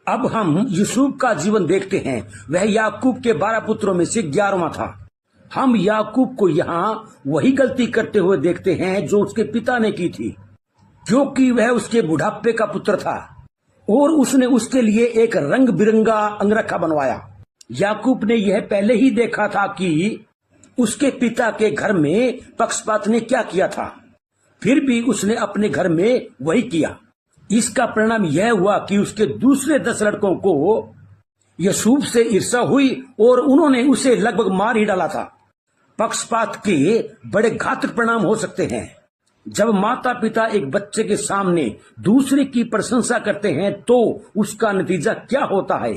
अब हम यूसुफ का जीवन देखते हैं। वह याकूब के 12 पुत्रों में से 11वां था। हम याकूब को यहाँ वही गलती करते हुए देखते हैं जो उसके पिता ने की थी, क्योंकि वह उसके बुढ़ापे का पुत्र था और उसने उसके लिए एक रंग बिरंगा अंगरखा बनवाया। याकूब ने यह पहले ही देखा था कि उसके पिता के घर में पक्षपात ने क्या किया था, फिर भी उसने अपने घर में वही किया। इसका परिणाम यह हुआ कि उसके दूसरे 10 लड़कों को यूसुफ से ईर्ष्या हुई और उन्होंने उसे लगभग मार ही डाला था। पक्षपात के बड़े घातक परिणाम हो सकते हैं। जब माता पिता एक बच्चे के सामने दूसरे की प्रशंसा करते हैं तो उसका नतीजा क्या होता है?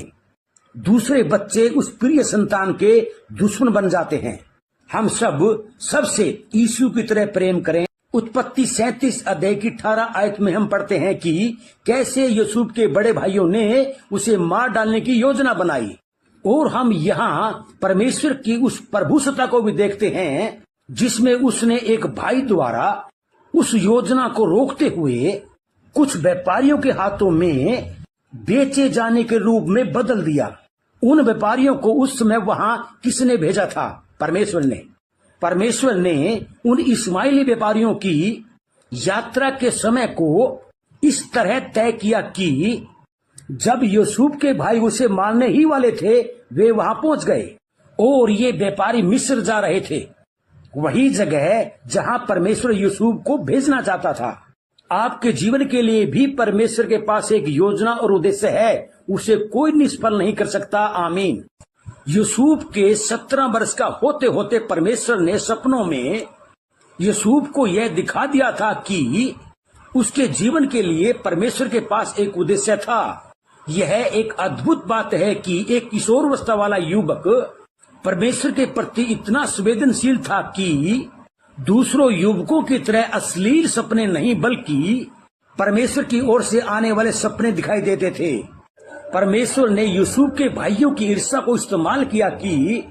दूसरे बच्चे उस प्रिय संतान के दुश्मन बन जाते हैं। हम सबसे यीशु की तरह प्रेम करें। उत्पत्ति 37 अध्याय की 18 आयत में हम पढ़ते हैं कि कैसे यूसुफ के बड़े भाइयों ने उसे मार डालने की योजना बनाई। और हम यहाँ परमेश्वर की उस प्रभुसत्ता को भी देखते हैं जिसमें उसने एक भाई द्वारा उस योजना को रोकते हुए कुछ व्यापारियों के हाथों में बेचे जाने के रूप में बदल दिया। उन व्यापारियों को उस समय वहां किसने भेजा था? परमेश्वर ने उन इस्माइली व्यापारियों की यात्रा के समय को इस तरह तय किया कि जब यूसुफ के भाई उसे मारने ही वाले थे, वे वहां पहुंच गए और ये व्यापारी मिस्र जा रहे थे, वही जगह जहां परमेश्वर यूसुफ को भेजना चाहता था। आपके जीवन के लिए भी परमेश्वर के पास एक योजना और उद्देश्य है, उसे कोई निष्फल नहीं कर सकता। आमीन। यूसुफ के 17 वर्ष का होते होते परमेश्वर ने सपनों में यूसुफ को यह दिखा दिया था कि उसके जीवन के लिए परमेश्वर के पास एक उद्देश्य था। यह एक अद्भुत बात है कि एक किशोरावस्था वाला युवक परमेश्वर के प्रति इतना संवेदनशील था कि दूसरों युवकों की तरह अश्लील सपने नहीं बल्कि परमेश्वर की ओर से आने वाले सपने दिखाई देते थे। परमेश्वर ने यूसुफ के भाइयों की ईर्ष्या को इस्तेमाल किया कि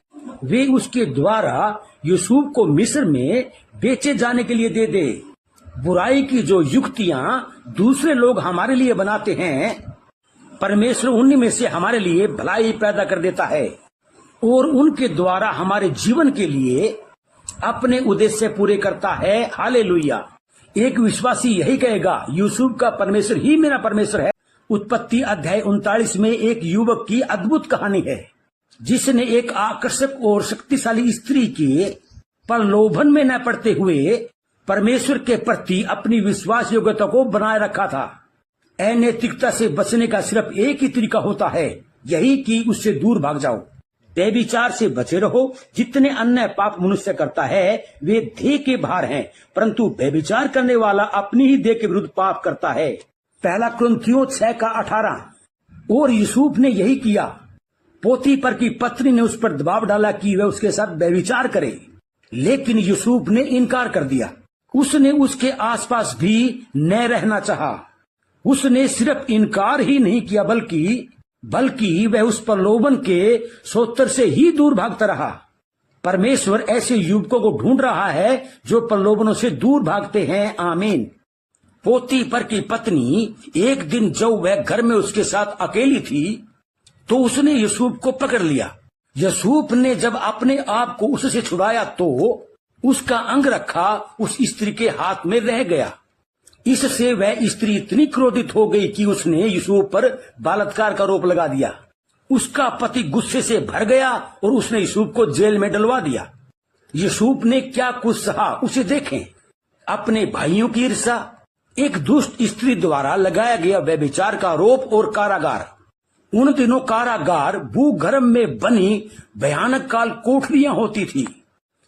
वे उसके द्वारा यूसुफ को मिस्र में बेचे जाने के लिए दे दे। बुराई की जो युक्तियां दूसरे लोग हमारे लिए बनाते हैं, परमेश्वर उन्हीं में से हमारे लिए भलाई पैदा कर देता है और उनके द्वारा हमारे जीवन के लिए अपने उद्देश्य पूरे करता है। हालेलुया। एक विश्वासी यही कहेगा, यूसुफ का परमेश्वर ही मेरा परमेश्वर है। उत्पत्ति अध्याय 39 में एक युवक की अद्भुत कहानी है जिसने एक आकर्षक और शक्तिशाली स्त्री के प्रलोभन में न पड़ते हुए परमेश्वर के प्रति अपनी विश्वास योग्यता को बनाए रखा था। अनैतिकता से बचने का सिर्फ एक ही तरीका होता है, यही कि उससे दूर भाग जाओ। व्यभिचार से बचे रहो। जितने अन्य पाप मनुष्य करता है वे देह के भार हैं, परंतु व्यभिचार करने वाला अपनी ही देह के विरुद्ध पाप करता है। पहला कुरिन्थियों 6:18। और यूसुफ ने यही किया। पोतीफर की पत्नी ने उस पर दबाव डाला कि वह उसके साथ व्यभिचार करे, लेकिन यूसुफ ने इनकार कर दिया। उसने उसके आसपास भी न रहना चाहा। उसने सिर्फ इनकार ही नहीं किया बल्कि वह उस प्रलोभन के सोतर से ही दूर भागता रहा। परमेश्वर ऐसे युवकों को ढूंढ रहा है जो प्रलोभनों से दूर भागते हैं। आमीन। पोतीफर की पत्नी एक दिन जब वह घर में उसके साथ अकेली थी तो उसने यूसुफ को पकड़ लिया। यूसुफ ने जब अपने आप को उससे छुड़ाया तो उसका अंगरखा उस स्त्री के हाथ में रह गया। इससे वह स्त्री इतनी क्रोधित हो गई कि उसने यूसुफ पर बलात्कार का आरोप लगा दिया। उसका पति गुस्से से भर गया और उसने यूसुफ को जेल में डलवा दिया। यूसुफ ने क्या कुछ सहा उसे देखें। अपने भाइयों की ईर्ष्या, एक दुष्ट स्त्री द्वारा लगाया गया व्यभिचार का आरोप और कारागार। उन दिनों कारागार भूगर्भ में बनी भयानक काल कोठरियां होती थी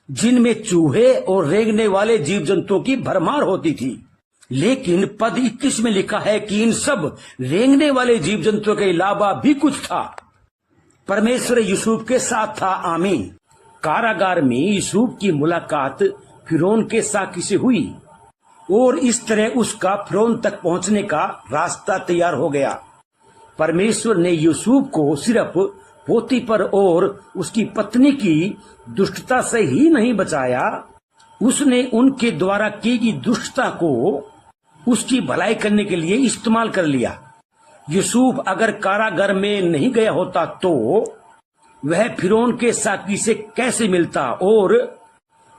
जिनमें चूहे और रेंगने वाले जीव जंतुओं की भरमार होती थी। लेकिन पद 21 में लिखा है कि इन सब रेंगने वाले जीव जंतुओं के अलावा भी कुछ था। परमेश्वर यूसुफ के साथ था। आमीन। कारागार में यूसुफ की मुलाकात फिरौन के साकी से हुई और इस तरह उसका फिरौन तक पहुंचने का रास्ता तैयार हो गया। परमेश्वर ने यूसुफ को सिर्फ पोतीफर और उसकी पत्नी की दुष्टता से ही नहीं बचाया, उसने उनके द्वारा की गई दुष्टता को उसकी भलाई करने के लिए इस्तेमाल कर लिया। यूसुफ अगर कारागार में नहीं गया होता तो वह फिरौन के साकी से कैसे मिलता और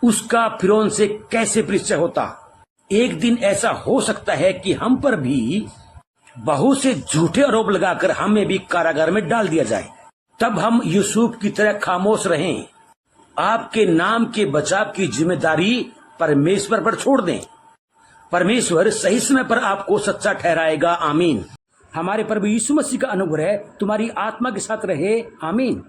उसका फिरौन से कैसे परिचय होता। एक दिन ऐसा हो सकता है कि हम पर भी बहुत से झूठे आरोप लगाकर हमें भी कारागार में डाल दिया जाए। तब हम यूसुफ की तरह खामोश रहें। आपके नाम के बचाव की जिम्मेदारी परमेश्वर पर छोड़ दें। परमेश्वर सही समय पर आपको सच्चा ठहराएगा। आमीन। हमारे प्रभु यीशु मसीह का अनुग्रह तुम्हारी आत्मा के साथ रहे। आमीन।